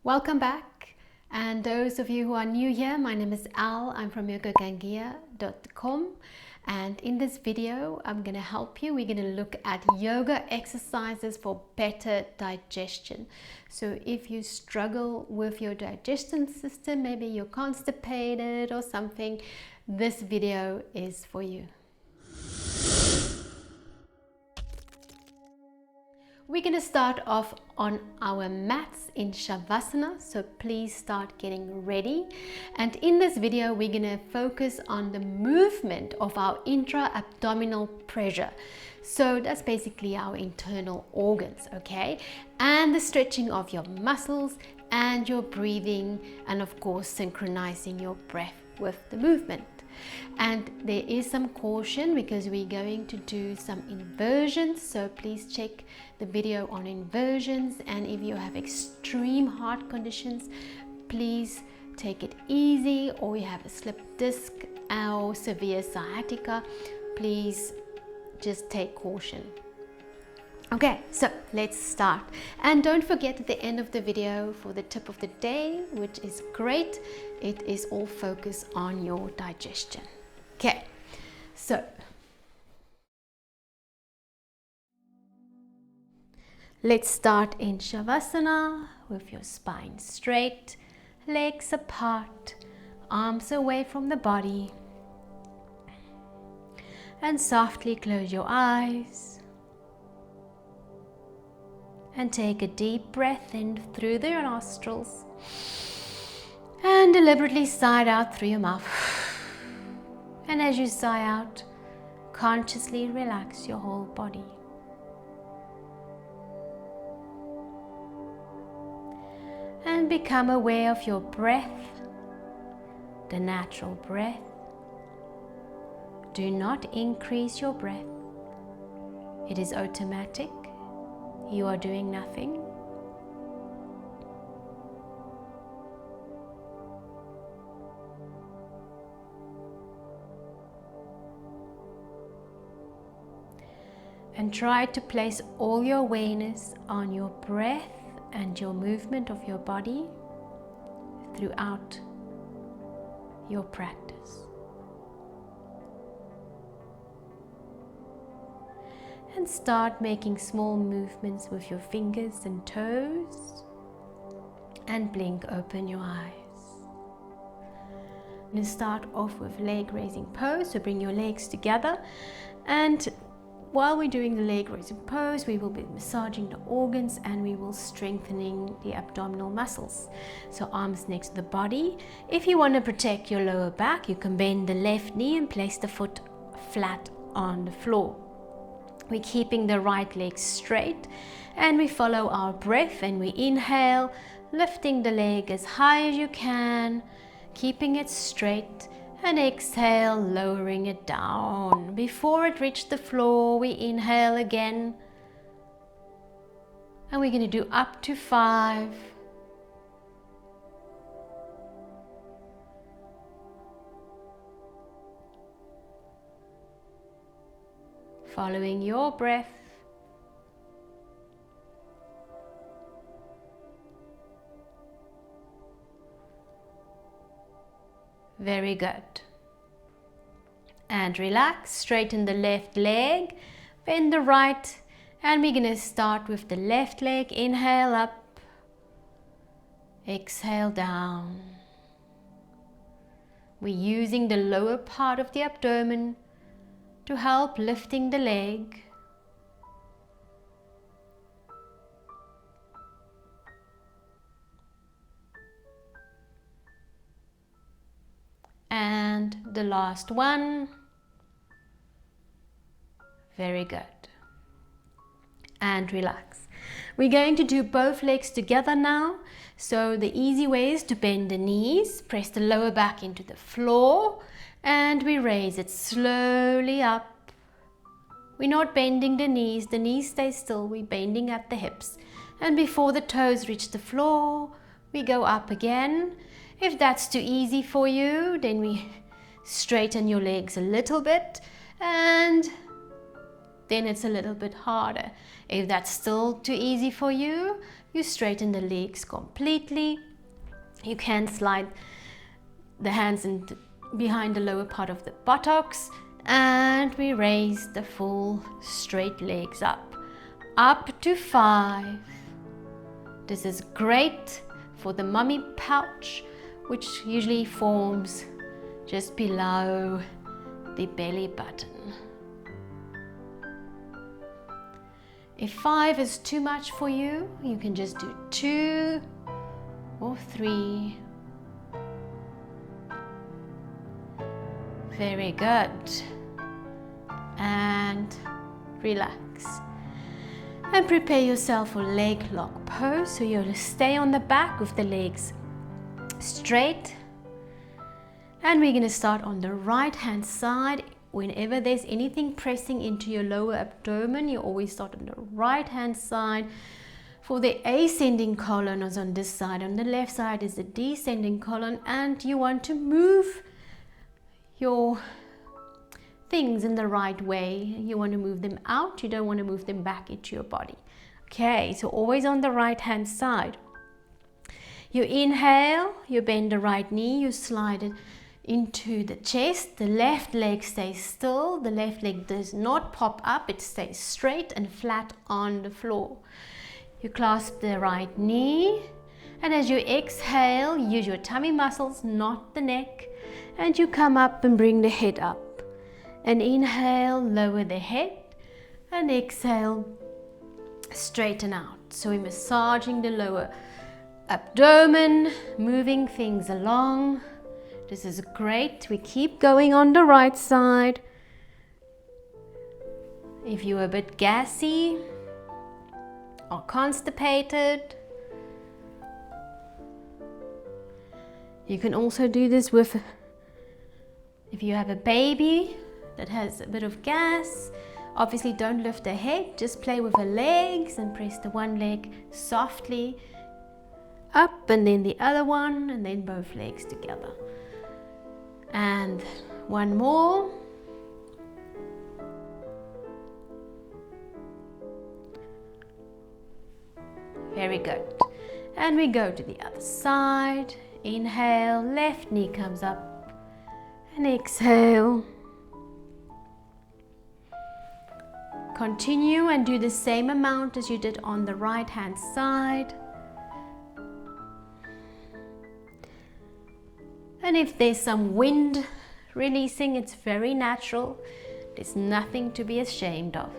Welcome back, and those of you who are new here, my name is Al. I'm from Gangeya.com, and in this video I'm going to help you. We're going to look at yoga exercises for better digestion. So if you struggle with your digestion system, maybe you're constipated or something, this video is for you. We're going to start off on our mats in Shavasana, so please start getting ready. And in this video, we're going to focus on the movement of our intra-abdominal pressure. So that's basically our internal organs, okay? And the stretching of your muscles and your breathing, and of course, synchronizing your breath with the movement. And there is some caution because we're going to do some inversions, so please check the video on inversions. And if you have extreme heart conditions, please take it easy, or you have a slip disc or severe sciatica, please just take caution. Okay, so let's start. And don't forget at the end of the video for the tip of the day, which is great. It is all focused on your digestion. Okay, so let's start in Shavasana with your spine straight, legs apart, arms away from the body. And softly close your eyes. And take a deep breath in through your nostrils and deliberately sigh out through your mouth. And as you sigh out, consciously relax your whole body. And become aware of your breath, the natural breath. Do not increase your breath. It is automatic. You are doing nothing. And try to place all your awareness on your breath and your movement of your body throughout your practice. And start making small movements with your fingers and toes, and blink open your eyes. And start off with leg raising pose, so bring your legs together, and while we're doing the leg raising pose, we will be massaging the organs and we will strengthening the abdominal muscles. So arms next to the body. If you want to protect your lower back, you can bend the left knee and place the foot flat on the floor. We're keeping the right leg straight, and we follow our breath, and we inhale, lifting the leg as high as you can, keeping it straight, and exhale, lowering it down. Before it reaches the floor, we inhale again, and we're going to do up to 5. Following your breath. Very good. And relax, straighten the left leg, bend the right, and we're going to start with the left leg. Inhale up, exhale down. We're using the lower part of the abdomen to help lifting the leg. And the last one. Very good. And relax. We're going to do both legs together now. So the easy way is to bend the knees, press the lower back into the floor, and we raise it slowly up. We're not bending the knees stay still, we're bending at the hips. And before the toes reach the floor, we go up again. If that's too easy for you, then we straighten your legs a little bit, and then it's a little bit harder. If that's still too easy for you, you straighten the legs completely. You can slide the hands behind the lower part of the buttocks, and we raise the full straight legs up to 5. This is great for the mummy pouch, which usually forms just below the belly button. If 5 is too much for you, you can just do 2 or 3. Very good. And relax. And prepare yourself for leg lock pose. So you'll stay on the back with the legs straight. And we're going to start on the right hand side. Whenever there's anything pressing into your lower abdomen, you always start on the right hand side. For the ascending colon is on this side. On the left side is the descending colon, and you want to move your things in the right way. You want to move them out. You don't want to move them back into your body. Okay, so always on the right hand side. You inhale, you bend the right knee, you slide it into the chest. The left leg stays still. The left leg does not pop up. It stays straight and flat on the floor. You clasp the right knee, and as you exhale, use your tummy muscles, not the neck, and you come up and bring the head up. And inhale, lower the head, and exhale, straighten out. So we're massaging the lower abdomen, moving things along. This is great. We keep going on the right side. If you're a bit gassy or constipated, you can also do this with, if you have a baby that has a bit of gas, obviously don't lift the head, just play with the legs and press the one leg softly up and then the other one, and then both legs together. And one more. Very good. And we go to the other side. Inhale, left knee comes up, and exhale. Continue and do the same amount as you did on the right hand side. And if there's some wind releasing, it's very natural. There's nothing to be ashamed of.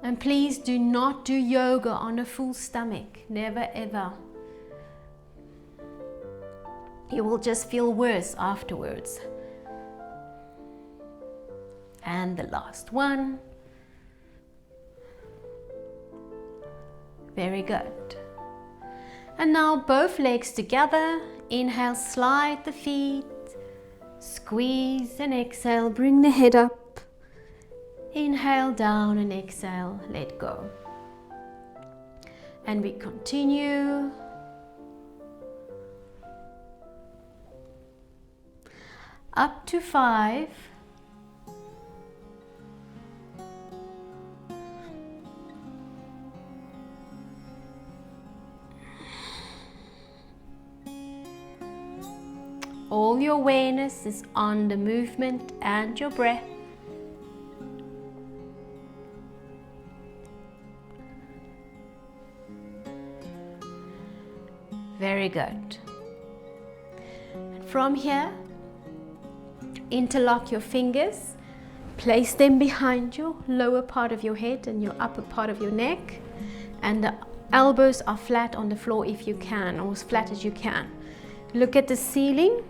And please do not do yoga on a full stomach. Never ever. You will just feel worse afterwards. And the last one. Very good. And now both legs together. Inhale, slide the feet. Squeeze and exhale, bring the head up. Inhale down and exhale, let go. And we continue. Up to 5. All your awareness is on the movement and your breath. Very good. And from here, interlock your fingers, place them behind your lower part of your head and your upper part of your neck, and the elbows are flat on the floor if you can, or as flat as you can. Look at the ceiling,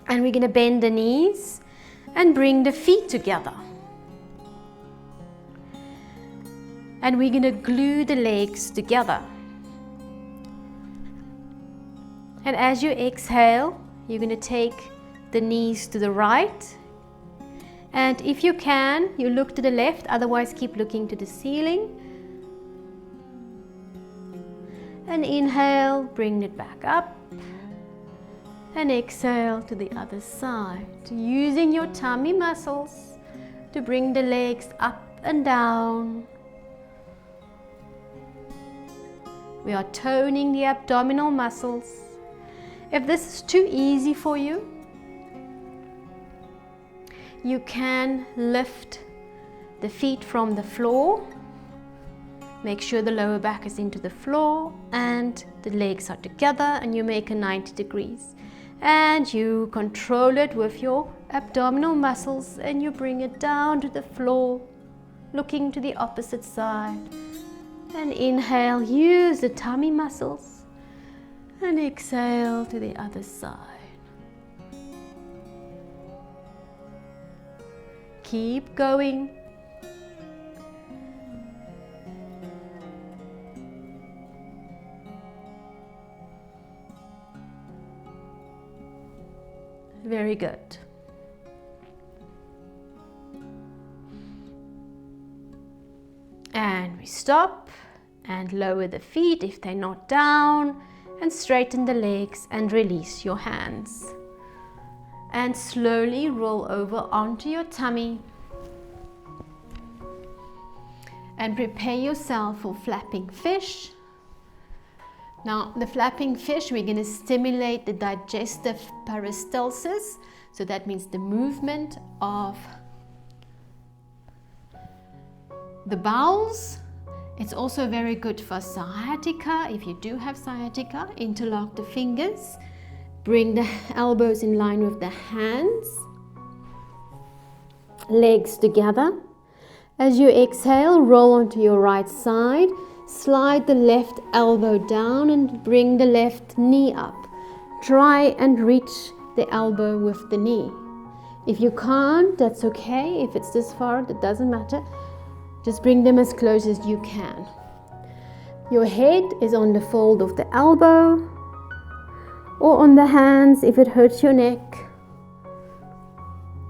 and we're going to bend the knees and bring the feet together. And we're going to glue the legs together. And as you exhale, you're going to take the knees to the right. And if you can, you look to the left, otherwise keep looking to the ceiling. And inhale, bring it back up. And exhale to the other side. Using your tummy muscles, to bring the legs up and down. We are toning the abdominal muscles. If this is too easy for you, you can lift the feet from the floor. Make sure the lower back is into the floor and the legs are together, and you make a 90 degrees. And you control it with your abdominal muscles, and you bring it down to the floor, looking to the opposite side. And inhale, use the tummy muscles, and exhale to the other side. Keep going. Very good. And we stop and lower the feet if they're not down, and straighten the legs and release your hands. And slowly roll over onto your tummy. And prepare yourself for flapping fish. Now, the flapping fish, we're going to stimulate the digestive peristalsis. So that means the movement of the bowels. It's also very good for sciatica. If you do have sciatica, interlock the fingers. Bring the elbows in line with the hands. Legs together. As you exhale, roll onto your right side. Slide the left elbow down and bring the left knee up. Try and reach the elbow with the knee. If you can't, that's okay. If it's this far, that doesn't matter. Just bring them as close as you can. Your head is on the fold of the elbow or on the hands if it hurts your neck.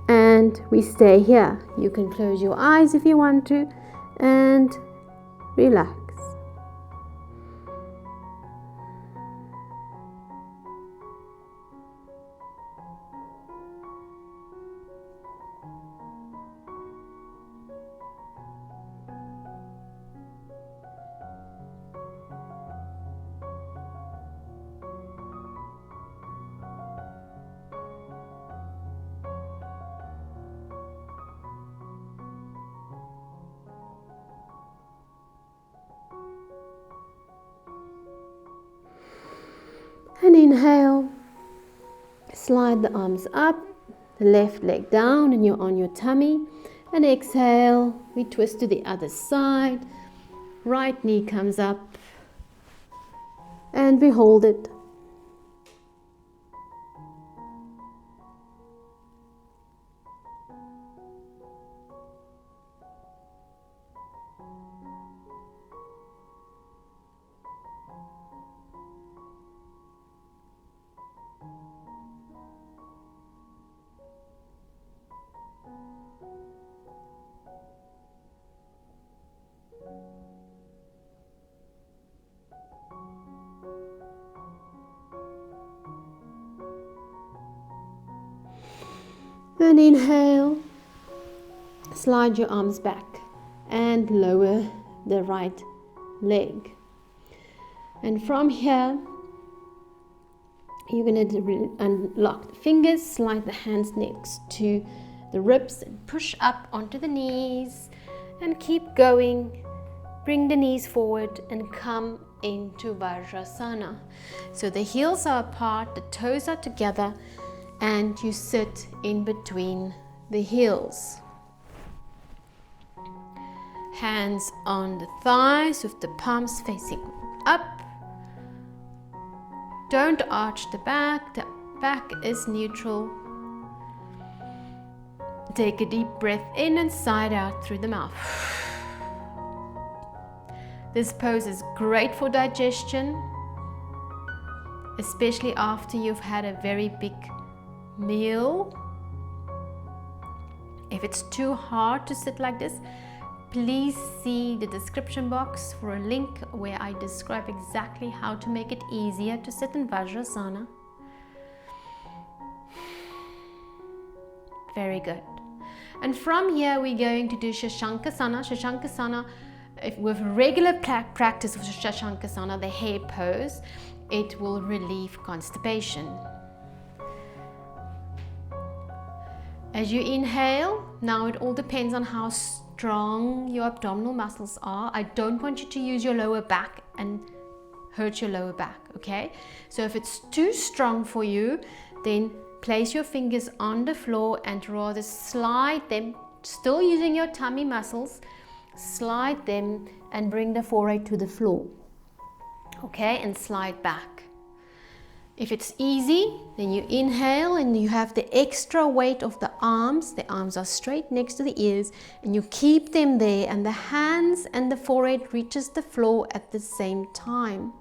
And we stay here. You can close your eyes if you want to and relax. And inhale, slide the arms up, the left leg down, and you're on your tummy. And exhale, we twist to the other side. Right knee comes up, and we hold it. And inhale, slide your arms back and lower the right leg. And from here, you're going to unlock the fingers, slide the hands next to the ribs and push up onto the knees and keep going. Bring the knees forward and come into Vajrasana. So the heels are apart, the toes are together, and you sit in between the heels. Hands on the thighs with the palms facing up. Don't arch the back is neutral. Take a deep breath in and sigh out through the mouth. This pose is great for digestion, especially after you've had a very big meal. If it's too hard to sit like this, please see the description box for a link where I describe exactly how to make it easier to sit in Vajrasana. Very good. And from here we're going to do Shashankasana. Shashankasana, with regular practice of Shashankasana, the hair pose, it will relieve constipation. As you inhale, now it all depends on how strong your abdominal muscles are. I don't want you to use your lower back and hurt your lower back, okay? So if it's too strong for you, then place your fingers on the floor and rather slide them, still using your tummy muscles, slide them and bring the forehead to the floor, okay, and slide back. If it's easy, then you inhale and you have the extra weight of the arms are straight next to the ears, and you keep them there, and the hands and the forehead reaches the floor at the same time.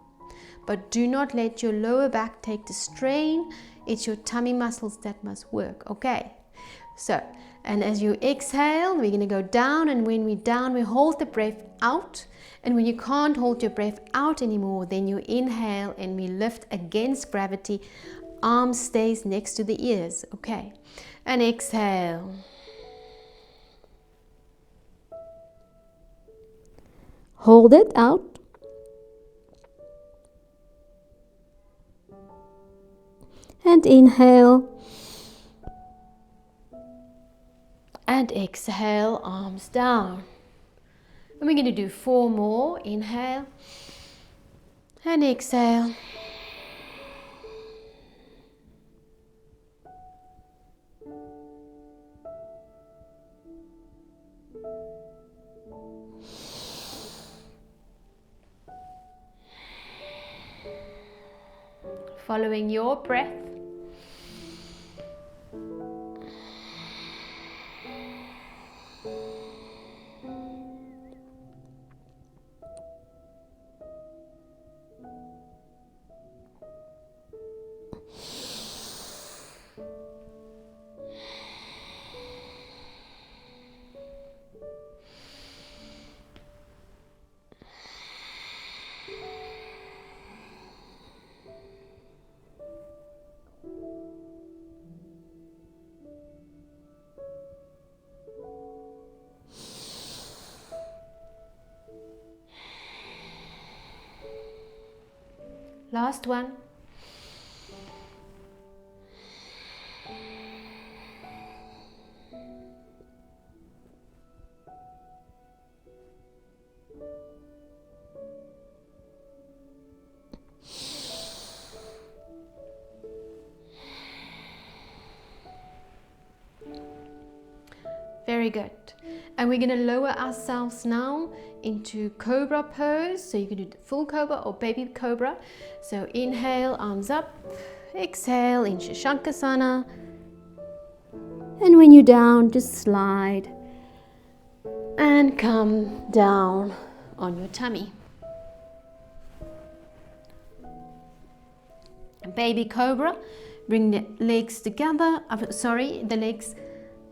But do not let your lower back take the strain. It's your tummy muscles that must work, okay? So, and as you exhale, we're going to go down, and when we're down, we hold the breath out. And when you can't hold your breath out anymore, then you inhale and we lift against gravity. Arm stays next to the ears, okay? And exhale. Hold it out. And inhale. And exhale, arms down. And we're going to do 4 more. Inhale and exhale. Following your breath. Last one. Very good. And we're going to lower ourselves now into cobra pose. So you can do the full cobra or baby cobra. So inhale, arms up. Exhale in Shashankasana. And when you're down, just slide and come down on your tummy. Baby cobra, bring the legs together. The legs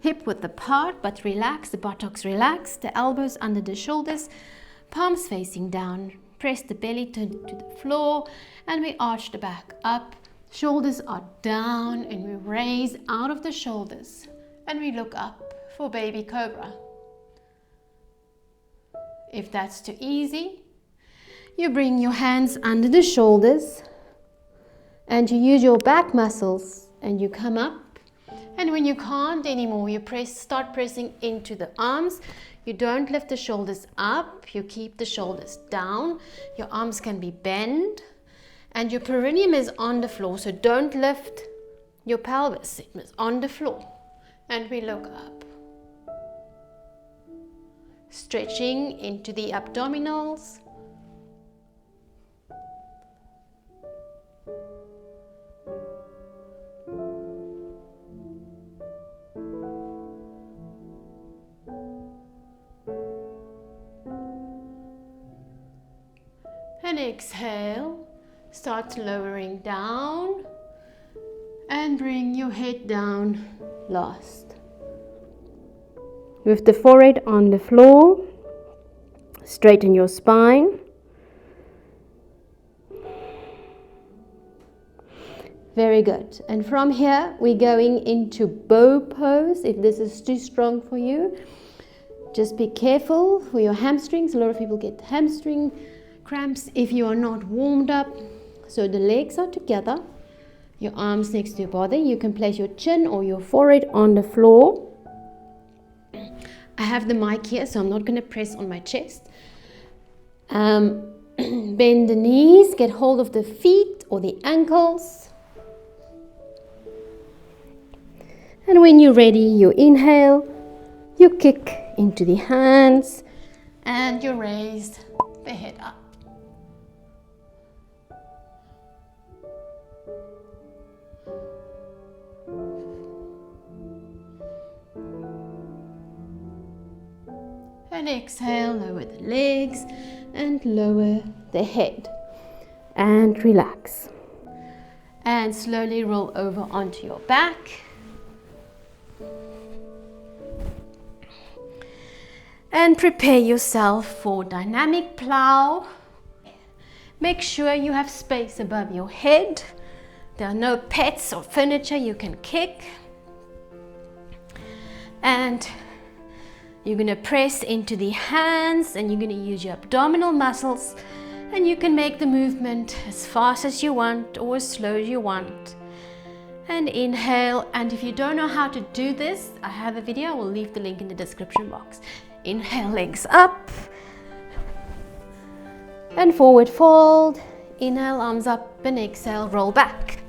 hip width apart, but relax, the buttocks relax, the elbows under the shoulders, palms facing down. Press the belly to the floor, and we arch the back up. Shoulders are down, and we raise out of the shoulders, and we look up for baby cobra. If that's too easy, you bring your hands under the shoulders, and you use your back muscles, and you come up. And when you can't anymore, you start pressing into the arms. You don't lift the shoulders up, you keep the shoulders down. Your arms can be bent, and your perineum is on the floor, so don't lift your pelvis, it is on the floor. And we look up. Stretching into the abdominals. And exhale, start lowering down and bring your head down last. With the forehead on the floor, straighten your spine. Very good. And from here, we're going into bow pose. If this is too strong for you, just be careful for your hamstrings. A lot of people get hamstring cramps if you are not warmed up. So the legs are together, your arms next to your body. You can place your chin or your forehead on the floor. I have the mic here, so I'm not going to press on my chest. Bend the knees, get hold of the feet or the ankles. And when you're ready, you inhale, you kick into the hands, and you raise the head up. And exhale, lower the legs and lower the head. And relax. And slowly roll over onto your back. And prepare yourself for dynamic plow. Make sure you have space above your head. There are no pets or furniture you can kick. And you're going to press into the hands and you're going to use your abdominal muscles, and you can make the movement as fast as you want or as slow as you want. And inhale, and if you don't know how to do this, I have a video, I will leave the link in the description box. Inhale, legs up and forward fold. Inhale, arms up, and exhale, roll back.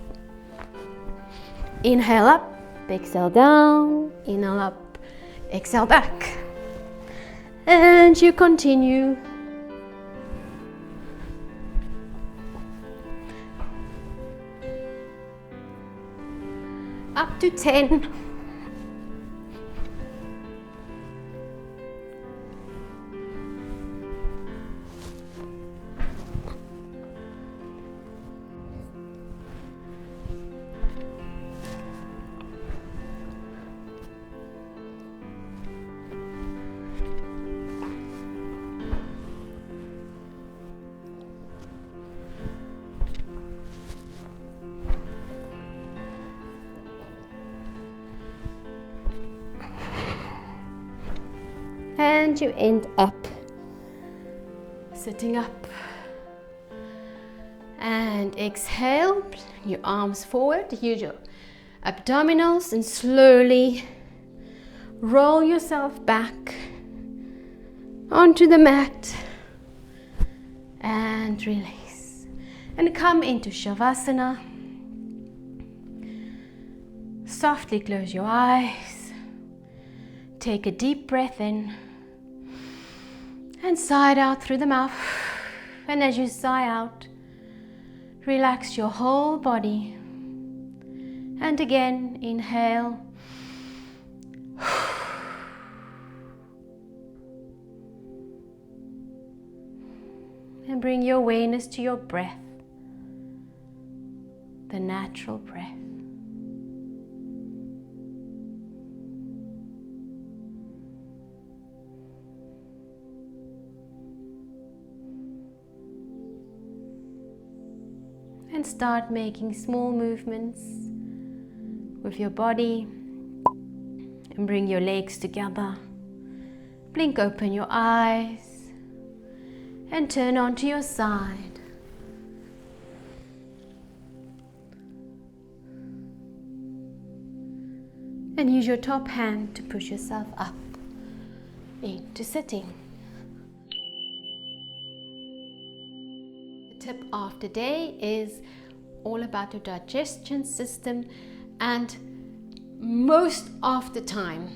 Inhale up, exhale down, inhale up, exhale back. And you continue. Up to 10. And you end up sitting up. And exhale, your arms forward, use your abdominals, and slowly roll yourself back onto the mat and release. And come into Shavasana. Softly close your eyes. Take a deep breath in and sigh it out through the mouth. And as you sigh out, relax your whole body. And again, inhale. And bring your awareness to your breath, the natural breath. And start making small movements with your body, and bring your legs together. Blink open your eyes and turn onto your side. And use your top hand to push yourself up into sitting. Tip of the day is all about your digestion system, and most of the time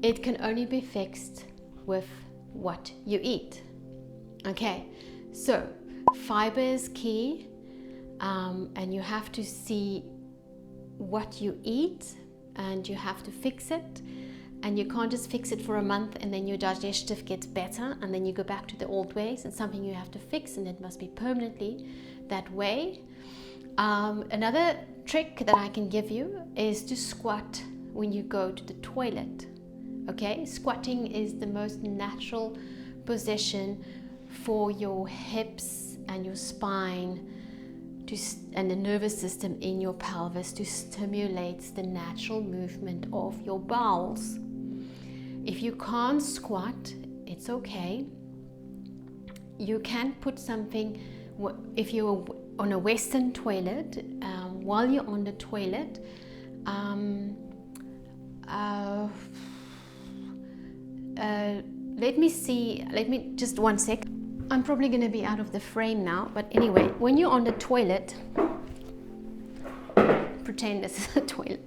it can only be fixed with what you eat. Okay, so fiber is key, and you have to see what you eat and you have to fix it. And you can't just fix it for a month and then your digestive gets better and then you go back to the old ways. It's something you have to fix, and it must be permanently that way. Another trick that I can give you is to squat when you go to the toilet. Okay, squatting is the most natural position for your hips and your spine and the nervous system in your pelvis to stimulate the natural movement of your bowels. If you can't squat, it's okay. You can put something, if you're on a Western toilet, while you're on the toilet, let me just one sec. I'm probably going to be out of the frame now, but anyway, when you're on the toilet, pretend this is a toilet.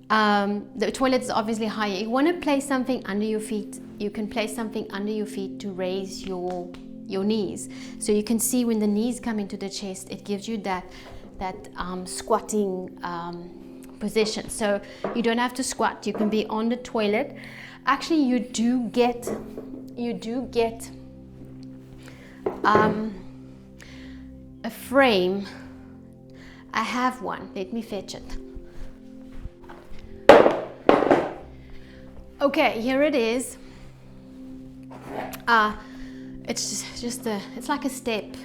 The toilet is obviously higher. You want to place something under your feet. You can place something under your feet to raise your knees. So you can see when the knees come into the chest, it gives you that squatting position. So you don't have to squat. You can be on the toilet. Actually, you do get a frame. I have one. Let me fetch it. Okay, here it is. It's like a step,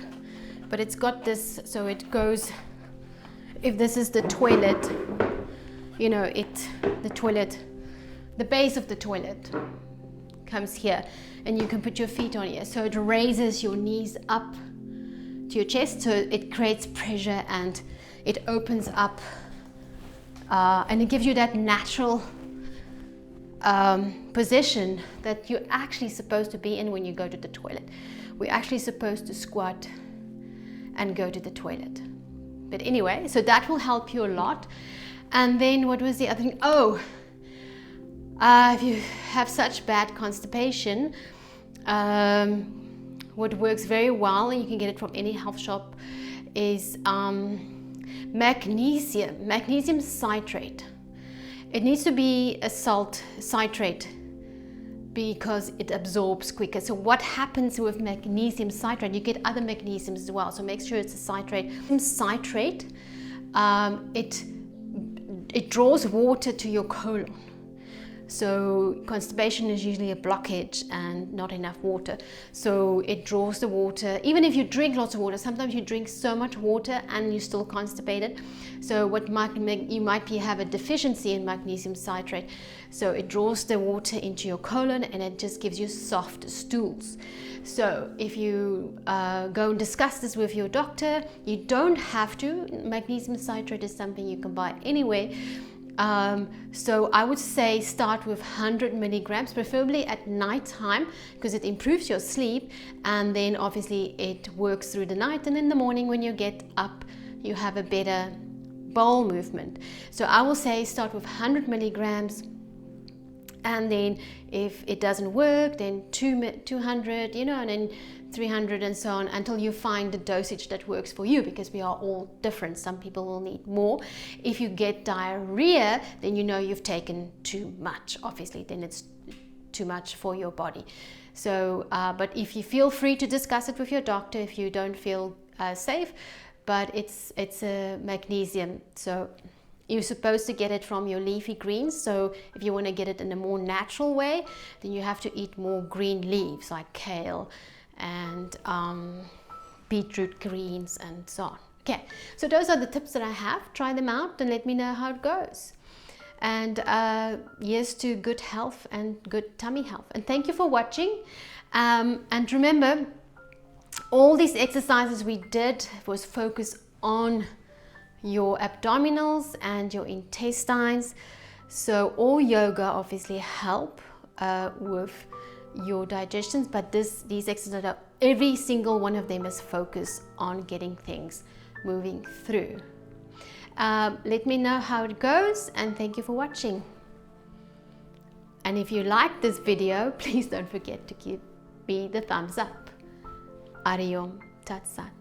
but it's got this, so it goes, if this is the toilet, you know, the base of the toilet comes here, and you can put your feet on here. So it raises your knees up to your chest, so it creates pressure and it opens up, and it gives you that natural position that you're actually supposed to be in when you go to the toilet. We're actually supposed to squat and go to the toilet. But anyway, so that will help you a lot. And then what was the other thing? If you have such bad constipation, what works very well, and you can get it from any health shop, is magnesium citrate. It needs to be a salt citrate because it absorbs quicker. So what happens with magnesium citrate, you get other magnesiums as well, so make sure it's a citrate. Citrate, it draws water to your colon. So constipation is usually a blockage and not enough water. So it draws the water. Even if you drink lots of water, sometimes you drink so much water and you're still constipated. So what you might have a deficiency in magnesium citrate. So it draws the water into your colon and it just gives you soft stools. So if you go and discuss this with your doctor, you don't have to. Magnesium citrate is something you can buy anyway. So I would say start with 100 milligrams, preferably at night time, because it improves your sleep, and then obviously it works through the night, and in the morning when you get up you have a better bowel movement. So I will say start with 100 milligrams, and then if it doesn't work, then 200, you know, and then 300 and so on, until you find the dosage that works for you, because we are all different. Some people will need more. If you get diarrhea, then you know you've taken too much. Obviously, then it's too much for your body. So, but if you feel free to discuss it with your doctor if you don't feel safe, but it's a magnesium. So you're supposed to get it from your leafy greens. So if you want to get it in a more natural way, then you have to eat more green leaves like kale and beetroot greens and so on. Okay, so those are the tips that I have. Try them out and let me know how it goes. And here's to good health and good tummy health. And thank you for watching. And remember, all these exercises we did was focused on your abdominals and your intestines. So all yoga obviously help with your digestions, but these exercises, every single one of them is focused on getting things moving through. Let me know how it goes, and thank you for watching. And if you like this video, please don't forget to give me the thumbs up. Ariom Tat Sat.